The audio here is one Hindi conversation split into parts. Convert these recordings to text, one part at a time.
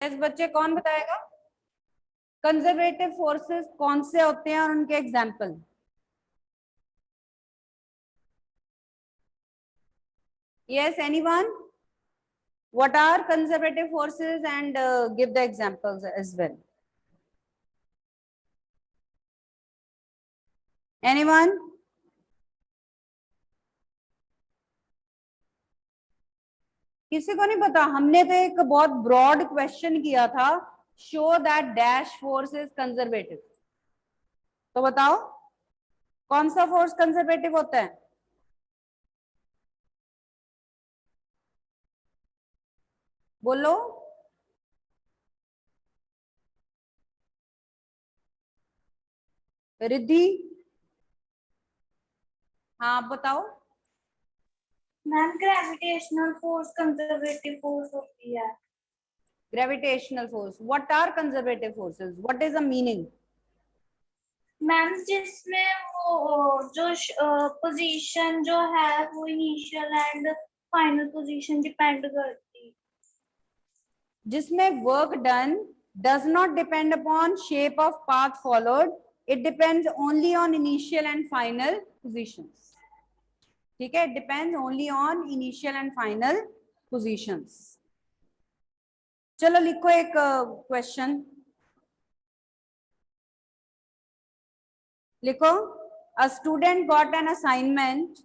यस बच्चे, कौन बताएगा? कंजर्वेटिव फोर्सेस कौन से होते हैं और उनके example? Yes, anyone? What are conservative forces and give the examples as well. Anyone? किसी को नहीं पता? हमने तो एक बहुत ब्रॉड क्वेश्चन किया था, show that dash force is conservative. तो बताओ कौन सा फोर्स कंजर्वेटिव होता है? बोलो। रिद्धि? हाँ बताओ। Ma'am gravitational force conservative force होती है। Gravitational force, what are conservative forces, what is the meaning? Ma'am जिसमें वो जो पोजीशन जो है वो initial and final position depend करती। जिसमें work done does not depend upon shape of path followed, it depends only on initial and final positions. ठीक है, depends only on initial and final positions. चलो लिखो एक क्वेश्चन। लिखो, a student got an assignment.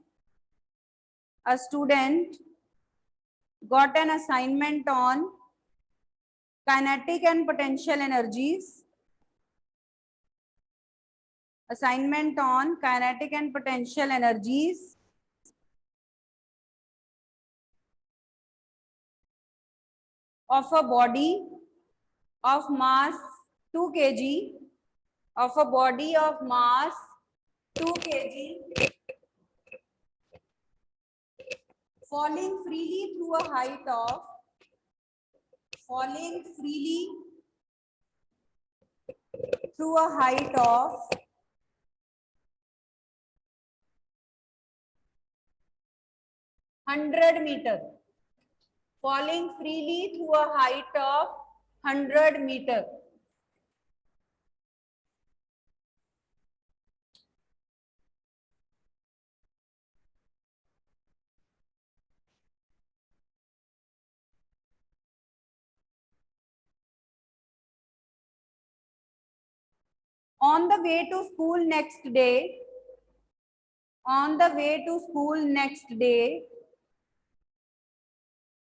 A student got an assignment on kinetic and potential energies. Assignment on kinetic and potential energies of a body of mass 2 kg, of a body of mass 2 kg falling freely through a height of 100 meter. Falling freely through a height of 100 meter. On the way to school next day,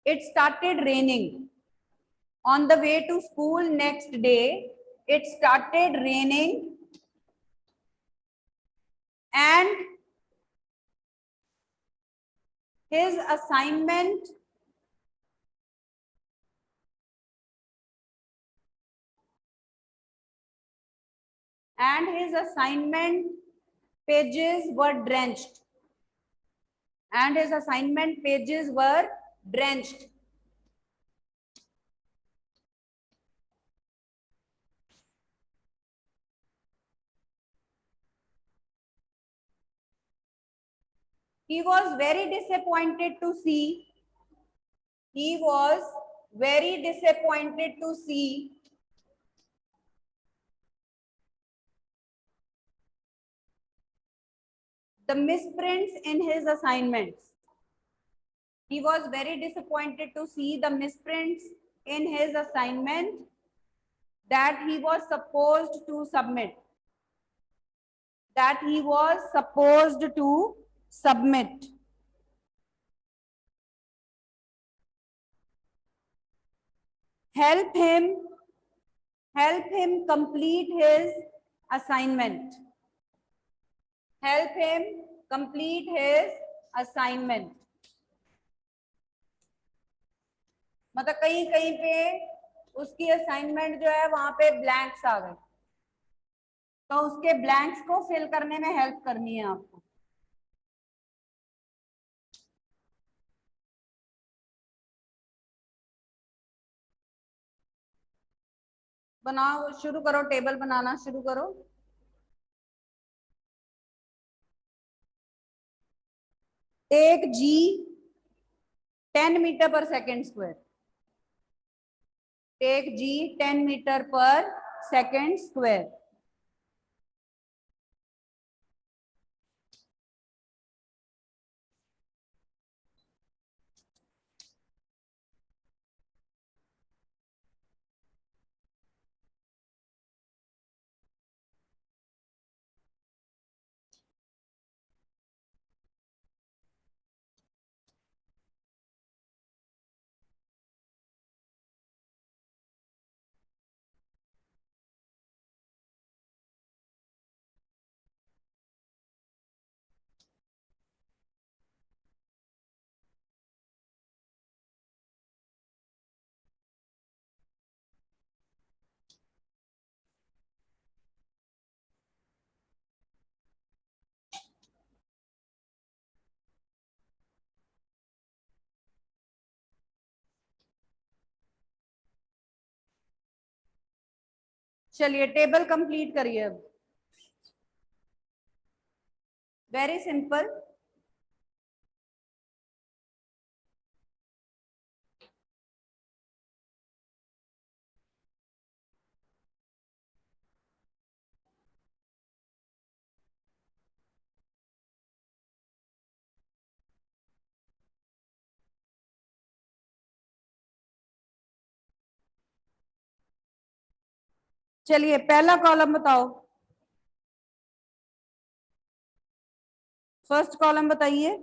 it started raining. On the way to school next day, it started raining and his assignment pages were drenched. He was very disappointed to see the misprints in his assignments. He was very disappointed to see the misprints in his assignment that he was supposed to submit. Help him complete his assignment. मतलब कहीं कहीं पे उसकी असाइनमेंट जो है वहां पे ब्लैंक्स आ गए, तो उसके ब्लैंक्स को फिल करने में हेल्प करनी है आपको। बनाओ, शुरू करो, टेबल बनाना शुरू करो। Take G 10 meter per second square. Take g 10 meter per second square. चलिए टेबल कंप्लीट करिए अब। Very simple. चलिए पहला कॉलम बताओ, फर्स्ट कॉलम बताइए।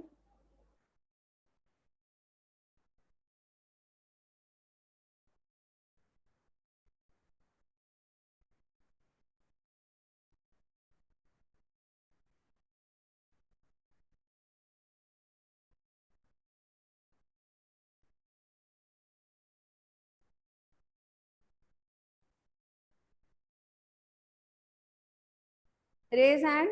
Raise hand.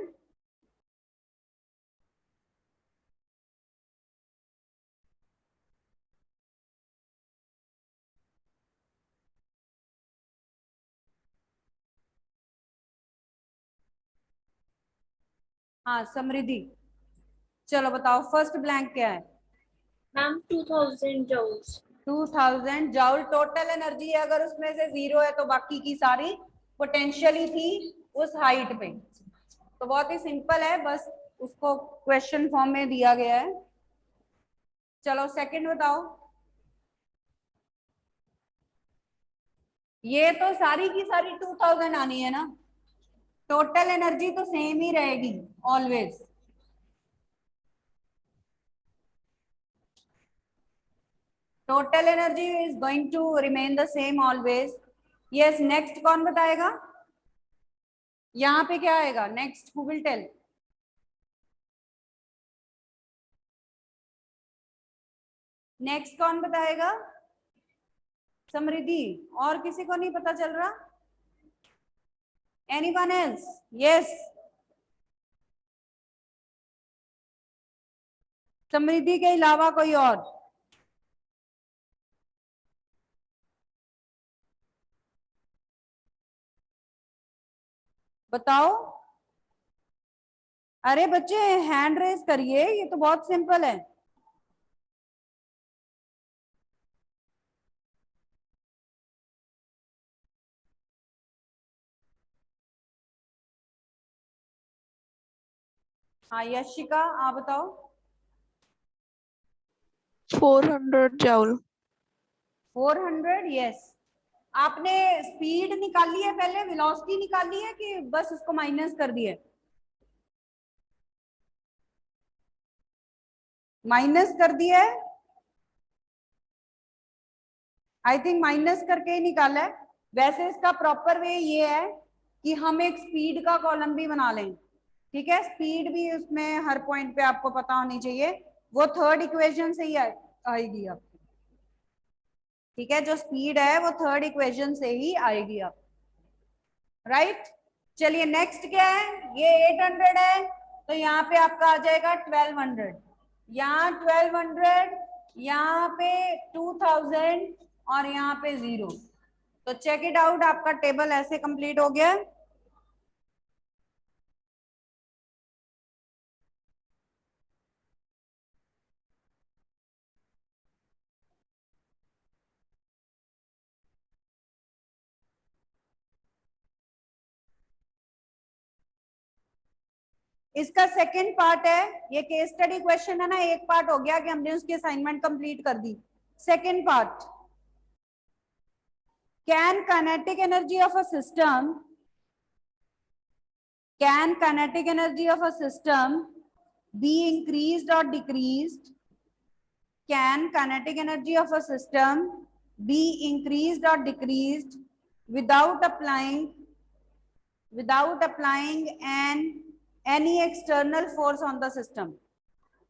हाँ समृद्धि, चलो बताओ फर्स्ट ब्लैंक क्या है। Ma'am 2000 joules। 2000 joule total energy है, अगर उसमें से 0 है तो बाकी की सारी पोटेंशियली थी उस हाइट पे। तो बहुत ही सिंपल है, बस उसको क्वेश्चन फॉर्म में दिया गया है। चलो सेकंड बताओ। ये तो सारी की सारी 2000 आनी है ना, टोटल एनर्जी तो सेम ही रहेगी always. Total energy is going to remain the same always. Yes next कौन बताएगा, यहाँ पे क्या आएगा next, who will tell. Next कौन बताएगा, समृद्धि, और किसी को नहीं पता चल रहा, एनीवन एल्स। यस समृद्धि के अलावा कोई और। बताओ, अरे बच्चे हैंड रेज करिए, ये तो बहुत सिंपल है। हाँ यशिका आप बताओ। 400 joule। 400 यस। आपने स्पीड निकाली है पहले, वेलोसिटी निकाली है कि बस उसको माइनस कर दिया, माइनस कर दिया है। आई थिंक माइनस करके ही निकाला है। वैसे इसका प्रॉपर वे ये है कि हम एक स्पीड का कॉलम भी बना लें, ठीक है। स्पीड भी उसमें हर पॉइंट पे आपको पता होनी चाहिए, वो थर्ड इक्वेशन से ही आएगी आपकी, ठीक है। जो स्पीड है वो थर्ड इक्वेशन से ही आएगी आप, राइट। चलिए नेक्स्ट क्या है, ये 800 है तो यहाँ पे आपका आ जाएगा 1200, यहाँ 1200, यहाँ पे 2000 और यहाँ पे 0। तो चेक इट आउट, आपका टेबल ऐसे कंप्लीट हो गया। इसका सेकंड पार्ट है, ये केस स्टडी क्वेश्चन है ना, एक पार्ट हो गया कि हमने उसकी असाइनमेंट कंप्लीट कर दी। Second part, can kinetic energy of a system, can kinetic energy of a system be increased or decreased? Can kinetic energy of a system be increased or decreased without applying any external force on the system?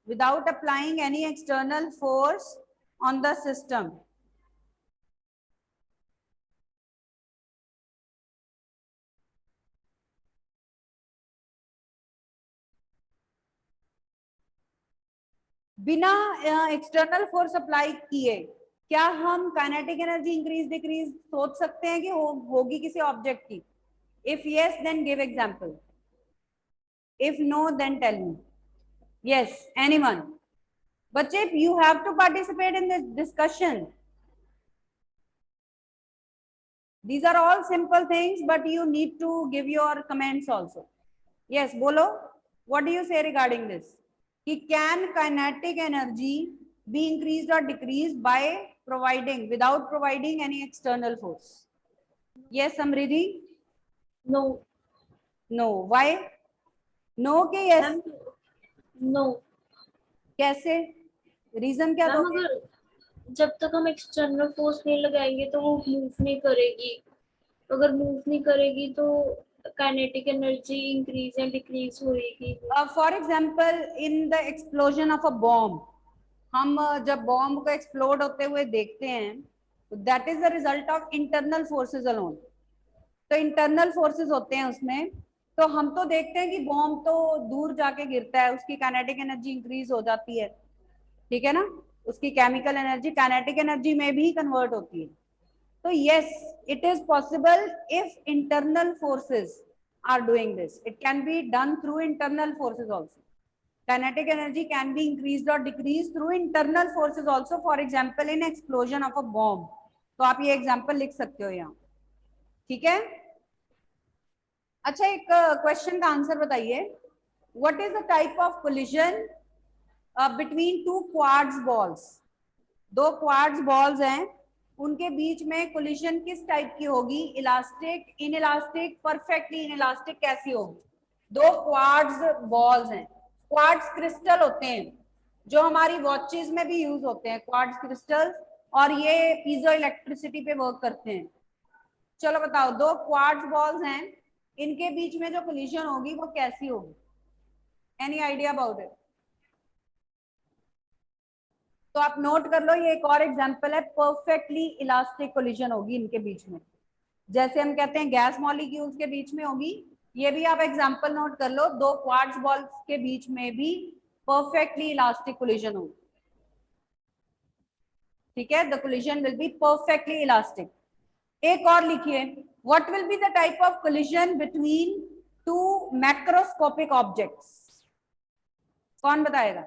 Without applying any external force on the system. बिना एक्सटर्नल फोर्स अप्लाई किए क्या हम काइनेटिक एनर्जी इंक्रीज डिक्रीज सोच सकते हैं कि होगी किसी ऑब्जेक्ट की? If yes then give example, if no then tell me. Yes, anyone? बच्चे you have to participate in this discussion. These are all simple things, but you need to give your comments also. Yes, bolo, what do you say regarding this? Can kinetic energy be increased or decreased by without providing any external force? Yes, Samriddhi? No. No. Why? No के yes? Ma'am no. कैसे? रीजन क्या मैम दोगे? अगर जब तक हम एक्सटर्नल फोर्स नहीं लगाएंगे तो वो मूव नहीं करेगी, अगर मूव नहीं करेगी तो काइनेटिक एनर्जी इंक्रीज या डिक्रीज होएगी। For example in the explosion of a bomb, हम जब बॉम्ब को एक्सप्लोड होते हुए देखते हैं, that is the result of internal forces alone. तो इंटरनल फोर्सेस होते हैं उसमें, तो हम तो देखते हैं कि बॉम्ब तो दूर जाके गिरता है, उसकी काइनेटिक एनर्जी इंक्रीज हो जाती है, ठीक है ना, उसकी केमिकल एनर्जी काइनेटिक एनर्जी में भी कन्वर्ट होती है। तो yes, it is possible if internal forces are doing this. It can be done through internal forces also. Kinetic energy can be increased or decreased through internal forces also, for example in explosion of a bomb. तो आप ये एग्जांपल लिख सकते हो यहाँ, ठीक है? अच्छा, एक क्वेश्चन का आंसर बताइए। What is the type of collision between to quartz balls? दो क्वार्ट्ज बॉल्स हैं, उनके बीच में कोलिजन किस टाइप की होगी? इलास्टिक, इनइलास्टिक, परफेक्टली इनइलास्टिक, कैसी होगी? दो क्वार्ट्ज बॉल्स हैं, क्वार्ट्ज क्रिस्टल होते हैं जो हमारी वॉचेस में भी यूज होते हैं, क्वार्ट्ज क्रिस्टल, और ये पीजो इलेक्ट्रिसिटी पे वर्क करते हैं। चलो बताओ, दो क्वार्ट्ज बॉल्स हैं, इनके बीच में जो कोलिजन होगी वो कैसी होगी? Any idea about it? तो आप नोट कर लो, ये एक और एग्जांपल है, परफेक्टली इलास्टिक कोलिजन होगी इनके बीच में, जैसे हम कहते हैं गैस मॉलिक्यूल्स के बीच में होगी, ये भी आप एग्जांपल नोट कर लो, दो क्वार्ट्ज बॉल्स के बीच में भी परफेक्टली इलास्टिक कोलिजन होगी, ठीक है? The collision will be perfectly elastic. एक और लिखिए, what will be the type of collision between two macroscopic objects? कौन बताएगा?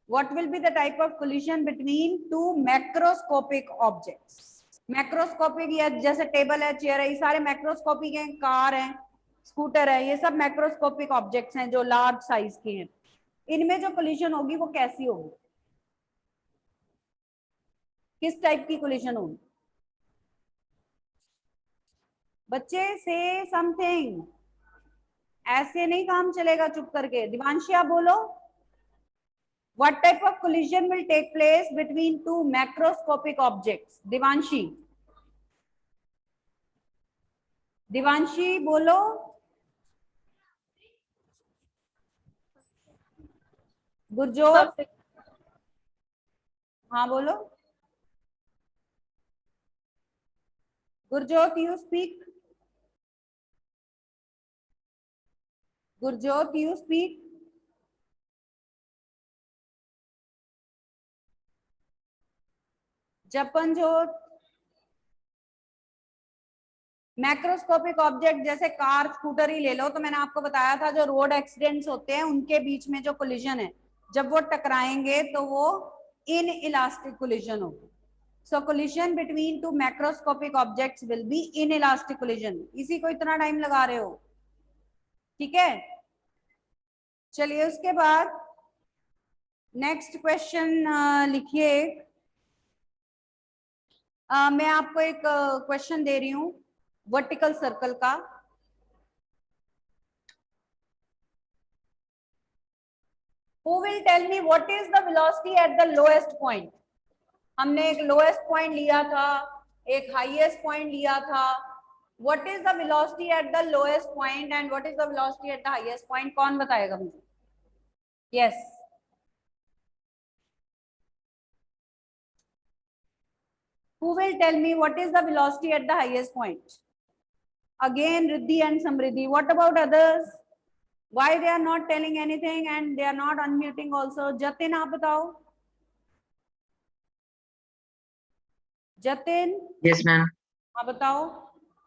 What will be the type of collision between two macroscopic objects? Macroscopic, या जैसे टेबल है, चेयर है, ये सारे मैक्रोस्कोपिक हैं, कार है, स्कूटर है, ये सब मैक्रोस्कोपिक ऑब्जेक्ट्स हैं जो लार्ज साइज के हैं। इनमें जो कोलिजन होगी वो कैसी होगी? किस टाइप की कोलिजन होगी? बच्चे से समथिंग, ऐसे नहीं काम चलेगा चुप करके। दिवांशी आप बोलो, what type of collision will take place between two macroscopic objects? Divanshi बोलो। गुरजोत, हाँ बोलो। Gurjot, you speak. Gurjot, you speak. Japanjot. Macroscopic object जैसे कार, स्कूटर ही ले लो, तो मैंने आपको बताया था जो रोड एक्सीडेंट्स होते हैं उनके बीच में जो कोलिजन है, जब वो टकराएंगे तो वो इन इलास्टिक कोलिजन होगी। So collision between two macroscopic objects will be inelastic collision. इसी को इतना टाइम लगा रहे हो, ठीक है? चलिए उसके बाद नेक्स्ट क्वेश्चन लिखिए। मैं आपको एक क्वेश्चन दे रही हूं वर्टिकल सर्कल का। Who will tell me what is the velocity at the lowest point? हमने एक लोएस्ट पॉइंट लिया था, एक हाईएस्ट पॉइंट लिया था। What is the velocity at the lowest point and what is the velocity at the highest point? कौन बताएगा मुझे? Yes. Who will tell me what is the velocity at the highest point? Again, Riddhi and Samriddhi. What about others? Why they are not telling anything and they are not unmuting also? Jatin, आप बताओ. Jatin, Yes, ma'am. आप बताओ.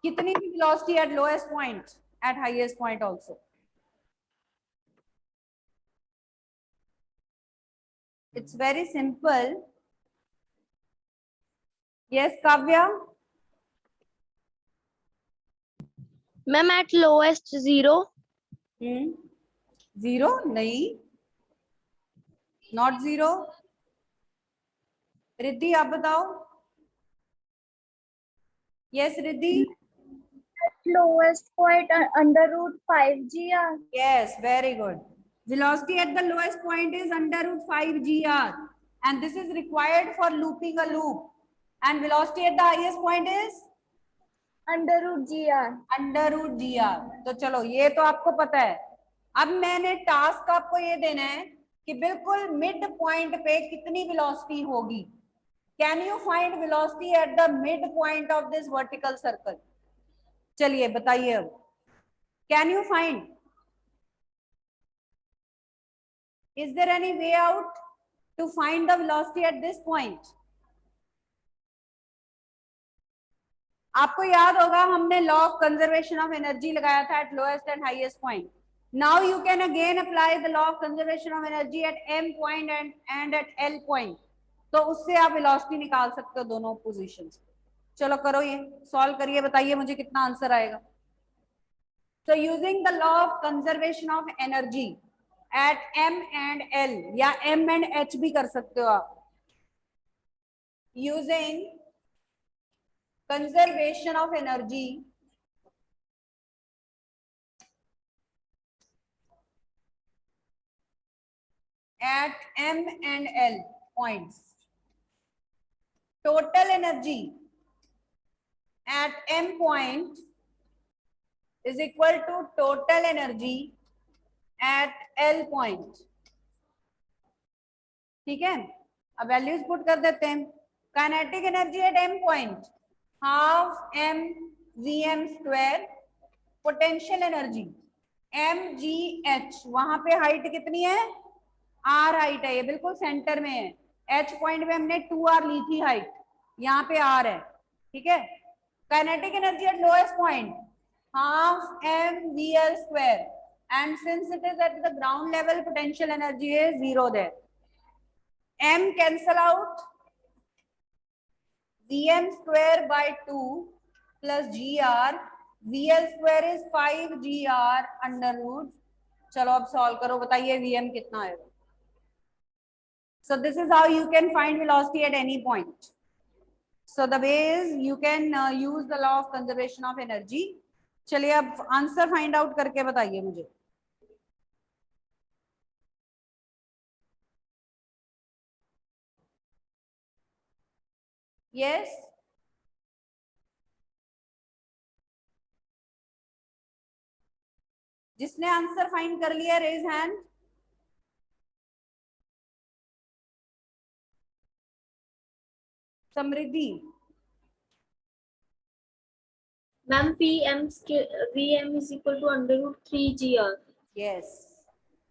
कितनी की velocity at lowest point, at highest point also? It's very simple. Yes, Kavya. Ma'am, at lowest 0. Zero? नहीं. Not zero. रिद्धि आप बताओ. Yes, Riddhi. Lowest point under root 5 gr. Yes, very good. Velocity at the lowest point is under root 5 gr, and this is required for looping a loop. And velocity at the highest point is Under root gr. Under root G R. तो चलो ये तो आपको पता है। अब मैंने टास्क आपको ये देना है कि बिल्कुल मिड पॉइंट पे कितनी वेलोसिटी होगी। Can you find velocity at the mid point of this vertical circle? चलिए बताइए अब, can you find? Is there any way out to find the velocity at this point? आपको याद होगा हमने law of conservation of energy लगाया था at lowest and highest point. Now you can again apply the law of conservation of energy at M point and at L point. तो उससे आप वेलोसिटी निकाल सकते हो दोनों पोजीशंस। चलो करो, ये सॉल्व करिए, बताइए मुझे कितना आंसर आएगा। So using the law of conservation of energy at M and L या M and H भी कर सकते हो आप। Using conservation of energy at M and L points, total energy at M point is equal to total energy at L point। ठीक है, अब वैल्यूज पुट कर देते हैं। Kinetic energy at M point half M VM square, potential energy mgh, वहां पे हाइट कितनी है? r हाइट है, ये बिल्कुल सेंटर में है। h पॉइंट पे हमने 2r ली थी हाइट, यहाँ पे r है। ठीक है, kinetic energy at lowest point half mvl square, and since it is at the ground level potential energy is 0 there। m cancel out, vm square by 2 plus gr, vl square is 5gr under root। चलो अब सॉल्व करो, बताइए vm कितना आएगा। So this is how you can find velocity at any point। So the way is you can use the law of conservation of energy। चलिए अब आंसर फाइंड आउट करके बताइए मुझे। Yes, जिसने आंसर फाइंड कर लिया raise hand. Samriddhi, ma'am VM is equal to under root 3gr। yes,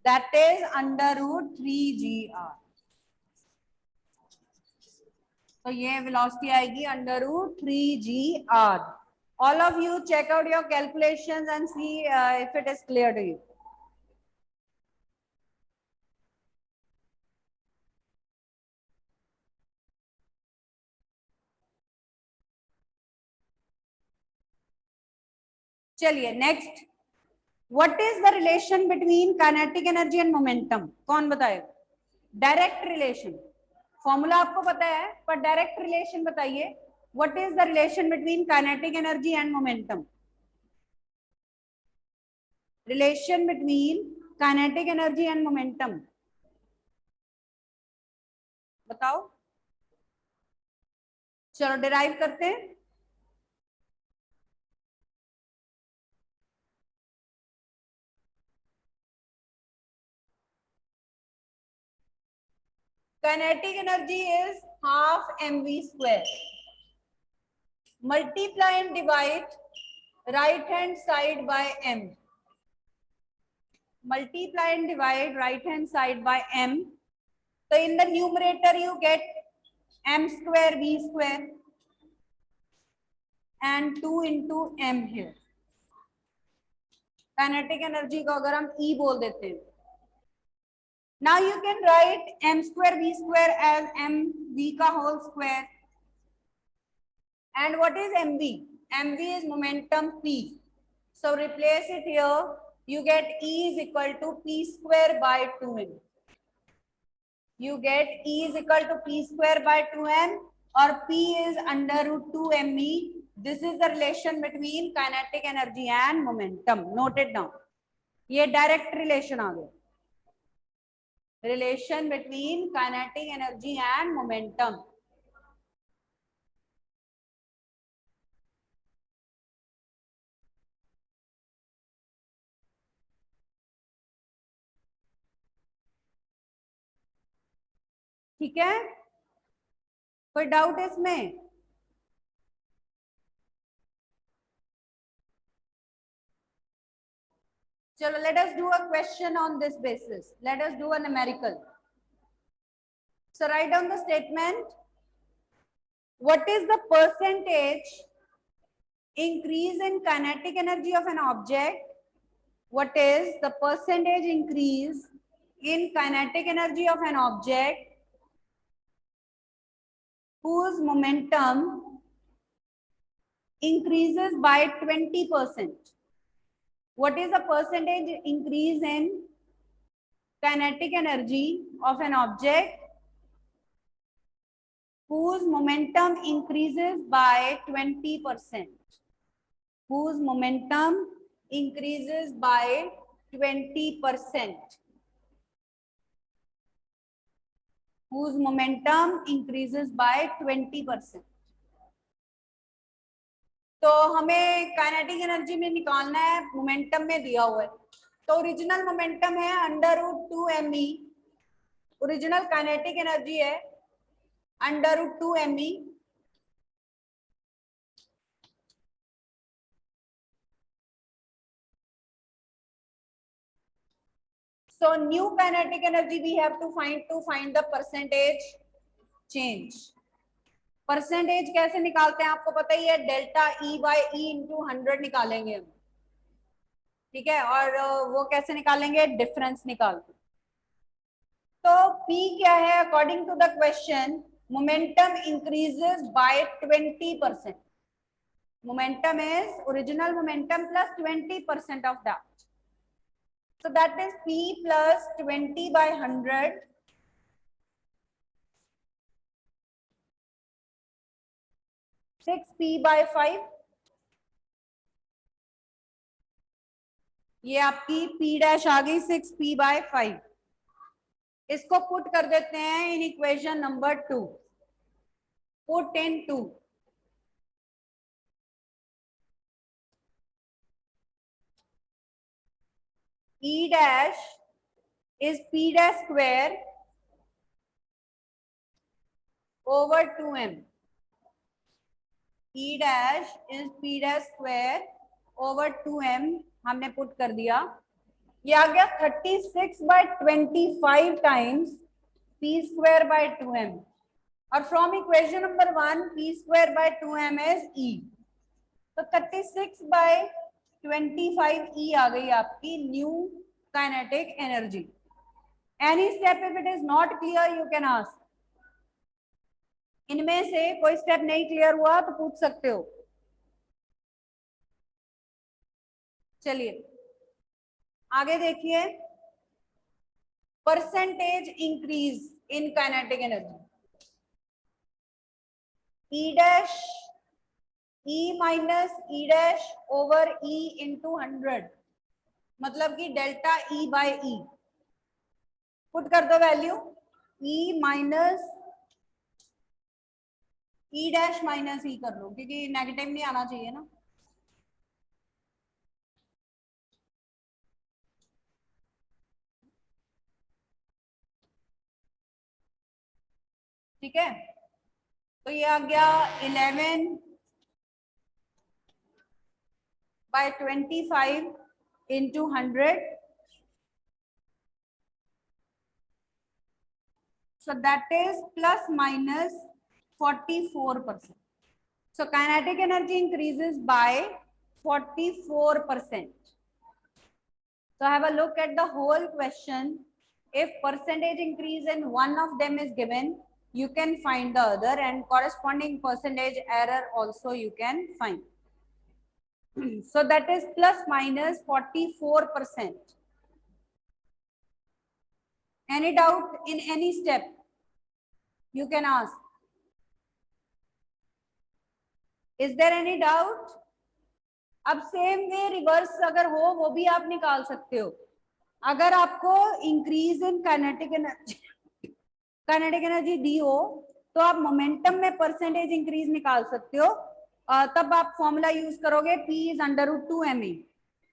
that is under root 3gr। तो ये वेलोसिटी आएगी under root 3gr। All of you check out your calculations and see if it is clear to you। चलिए next, what is the relation between kinetic energy and momentum? कौन बताएगा? डायरेक्ट रिलेशन, फॉर्मूला आपको पता है, पर डायरेक्ट रिलेशन बताइए. What is the relation between kinetic energy and momentum? Relation between kinetic energy and momentum बताओ. चलो डिराइव करते हैं. Kinetic energy is half mv square. Multiply and divide right hand side by m. Multiply and divide right hand side by m. So in the numerator you get m square v square and 2 into m here. Kinetic energy को अगर हम E बोल देते हैं. Now you can write m square v square as mv का whole square. And what is mv? Mv is momentum p. So replace it here. You get E is equal to p square by 2m. You get E is equal to p square by 2m or p is under root 2me. This is the relation between kinetic energy and momentum. Note it down. ये direct relation आ गया. Relation between kinetic energy and momentum. ठीक है, कोई डाउट है इसमें? चलो let us do a question on this basis. Let us do a numerical. So write down the statement. What is the percentage increase in kinetic energy of an object? What is the percentage increase in kinetic energy of an object whose momentum increases by 20%? What is the percentage increase in kinetic energy of an object whose momentum increases by 20%? Whose momentum increases by 20%? Whose momentum increases by 20%? तो हमें काइनेटिक एनर्जी में निकालना है, मोमेंटम में दिया हुआ है. तो ओरिजिनल मोमेंटम है under root 2me. Original kinetic energy है under root 2me. So new kinetic energy we have to find the percentage change. Percentage कैसे निकालते हैं आपको पता ही है, delta E by E into 100 निकालेंगे हम. ठीक है, और वो कैसे निकालेंगे? डिफरेंस निकाल के. तो P क्या है according to the question? Momentum increases by 20%. Momentum is original momentum plus 20% of that. So that is P plus 20 by 100. Six P by 5. ये आपकी P डैश आ गई 6P by 5. इसको पुट कर देते हैं in equation number 2. Put in 2. E dash is P dash square over 2m. E dash is P dash square over 2m. हमने पुट कर दिया. ये आ गया 36 by 25 times P square by 2m. और from equation number 1 P square by 2m is E. तो 36 by 25 E आ गई आपकी new kinetic energy. Any step if it is not clear you can ask. इनमें से कोई स्टेप नहीं क्लियर हुआ तो पूछ सकते हो. चलिए आगे देखिए, percentage increase in kinetic energy, E dash E minus E dash over E into 100, मतलब कि delta E by E। Put कर दो value, E minus E dash minus E कर लो, क्योंकि नेगेटिव नहीं आना चाहिए ना। ठीक है, तो ये आ गया 11 by 25 into 100, so that is plus minus 44%. So kinetic energy increases by 44%. So have a look at the whole question. If percentage increase in one of them is given, you can find the other, and corresponding percentage error also you can find. So that is plus minus 44%. Any doubt in any step? You can ask. Is there any doubt? अब सेम वे रिवर्स अगर हो वो भी आप निकाल सकते हो। अगर आपको इंक्रीज इन काइनेटिक एनर्जी दी हो तो आप मोमेंटम में परसेंटेज इंक्रीज निकाल सकते हो। तब आप फॉर्मूला यूज करोगे P is under root 2 ma,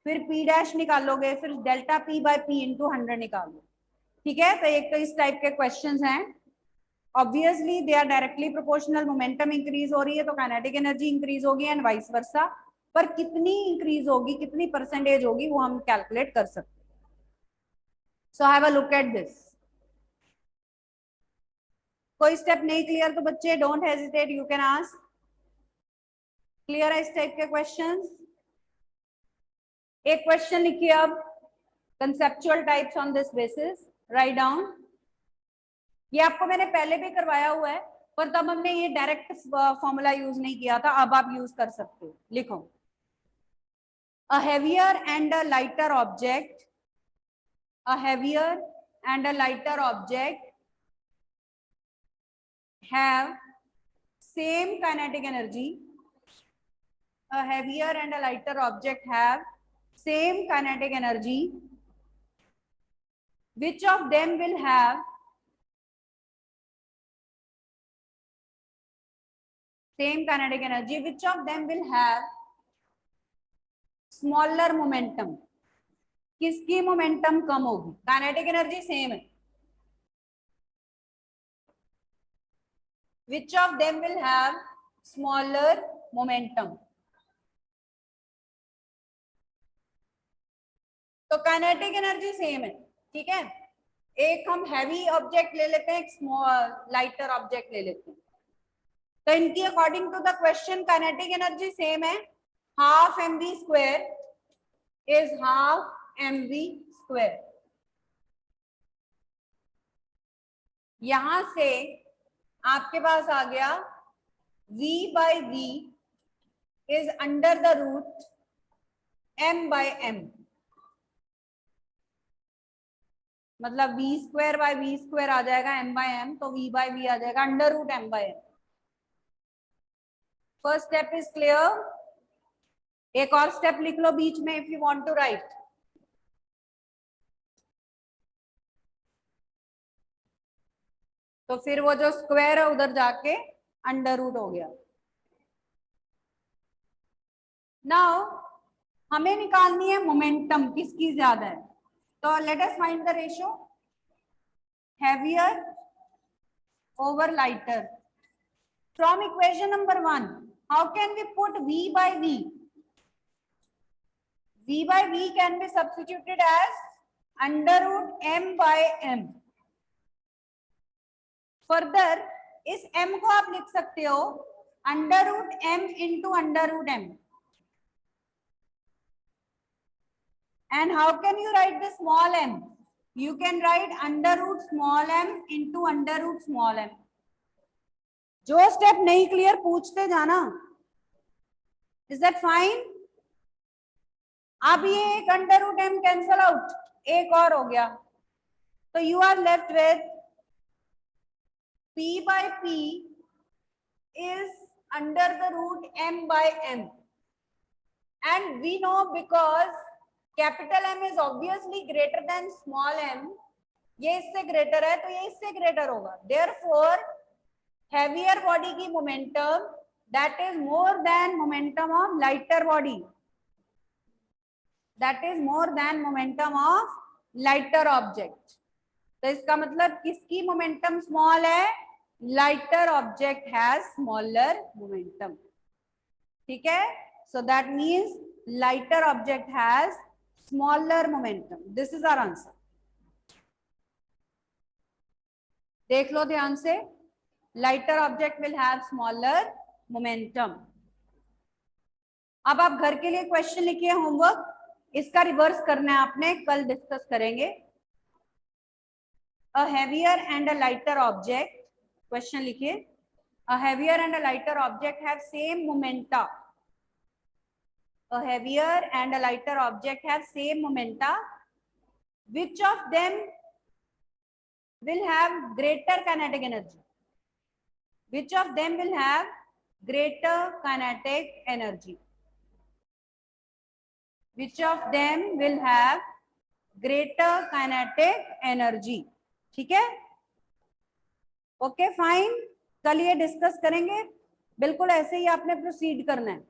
फिर P डैश निकालोगे, फिर delta P by P into 100 निकालो। ठीक है, तो एक तो इस टाइप के क्वेश्चंस हैं। Obviously they are directly proportional, momentum increase हो रही है तो काइनेटिक एनर्जी इंक्रीज होगी एंड वाइस वर्सा, पर कितनी इंक्रीज होगी, कितनी परसेंटेज होगी, वो हम कैलकुलेट कर सकते हैं। So have a look at this. कोई स्टेप नहीं क्लियर तो बच्चे don't hesitate, you can ask. Clear है इस टाइप के क्वेश्चंस? एक क्वेश्चन लिखिए अब, conceptual types on this basis, write down. ये आपको मैंने पहले भी करवाया हुआ है, पर तब हमने ये डायरेक्ट फॉर्मूला यूज नहीं किया था, अब आप यूज कर सकते हो। लिखो, a heavier and a lighter object, a heavier and a lighter object have same kinetic energy, a heavier and a lighter object have same kinetic energy, which of them will have same kinetic energy, which of them will have smaller momentum, किसकी मोमेंटम कम होगी? काइनेटिक एनर्जी सेम है, which of them will have smaller momentum? तो काइनेटिक एनर्जी सेम है, ठीक है। एक हम हैवी ऑब्जेक्ट ले लेते हैं, एक स्मॉल लाइटर ऑब्जेक्ट ले लेते हैं, तो इनकी according to the question kinetic energy same है, half mv square is half mv square। यहां से आपके पास आ गया v by v is under the root m by m, मतलब v square by v square आ जाएगा m by m, तो v by v आ जाएगा under root m by m। First step is clear. एक और स्टेप लिख लो बीच में if you want to write. तो फिर वो जो स्क्वायर है उधर जाके अंडर रूट हो गया। नाउ हमें निकालनी है मोमेंटम, किसकी ज्यादा है, तो let us find the ratio heavier over lighter. From equation number 1 how can we put v by v? v by v can be substituted as under root m by m। Further इस m को आप लिख सकते हो under root m into under root m। And how can you write the small m? You can write under root small m into under root small m। जो स्टेप नहीं क्लियर पूछते जाना। Is that fine? अब ये एक under root m cancel out, एक और हो गया, तो you are left with p by p is under the root m by m, and we know because capital M is obviously greater than small m, ये इससे ग्रेटर है तो ये इससे ग्रेटर होगा, therefore heavier body की momentum that is more than momentum of lighter body, that is more than momentum of lighter object. तो इसका मतलब किसकी मोमेंटम स्मॉल है, lighter object has smaller momentum, ठीक है, so that means lighter object has smaller momentum, this is our answer. देख लो ध्यान से, lighter object will have smaller momentum. अब आप घर के लिए क्वेश्चन लिखिए होमवर्क, इसका रिवर्स करना है आपने, कल डिस्कस करेंगे। A heavier and a lighter object, question लिखिए, a heavier and a lighter object have same momenta, a heavier and a lighter object have same momenta, which of them will have greater kinetic energy, which of them will have greater kinetic energy, which of them will have greater kinetic energy, ठीक है, ओके फाइन, कल ये डिस्कस करेंगे, बिल्कुल ऐसे ही आपने प्रोसीड करना है।